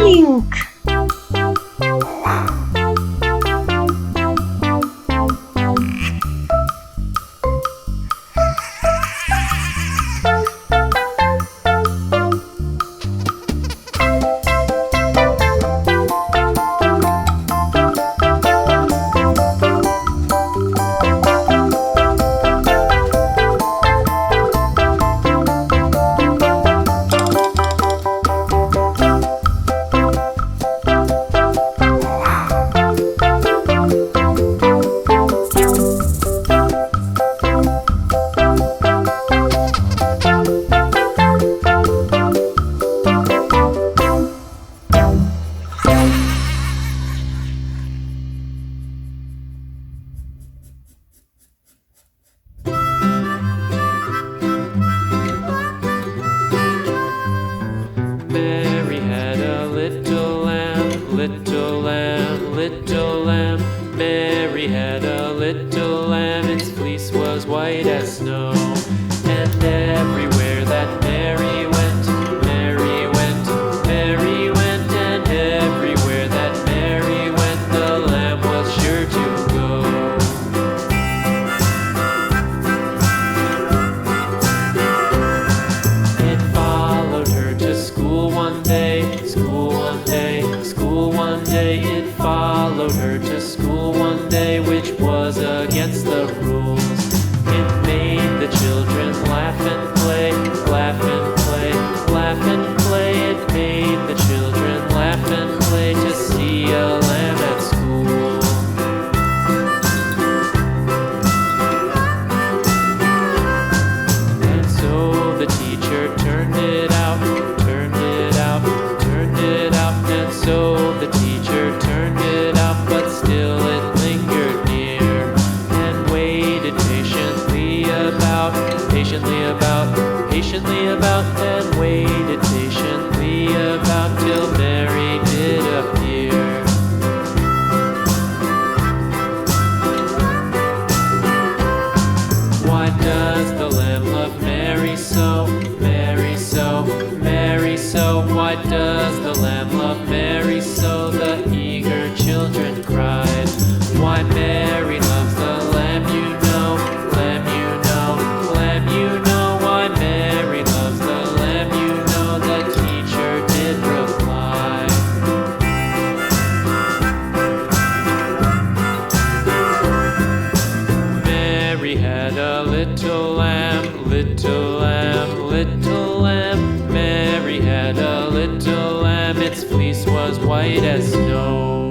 pink. Mary had a little lamb, little lamb, little lamb. Mary had a little lamb, its fleece was white as snow. And everywhere that Mary went, Mary went, Mary went. And everywhere that Mary went, the lamb was sure to go. It followed her to school one day, school one day, school one day. It followed her to school one day, which was against the rules. It made the children laugh and play, laugh and play, laugh and play. It made the children laugh and play to see a lamb at school. And so the teacher turned it out, turned it out, turned it out. And so the teacher turned it out, but still it lingered near and waited patiently about, patiently about, patiently about, and waited patiently about till Mary did appear. Why does the lamb love Mary so, Mary so, Mary so? Why does the lamb love Mary so? The eager children cried. Why Mary loves the lamb, you know, lamb, you know, lamb, you know. Why Mary loves the lamb, you know, the teacher did reply. Mary had a little lamb, little lamb, little lamb. Mary had a little lamb, its fleece was white as snow.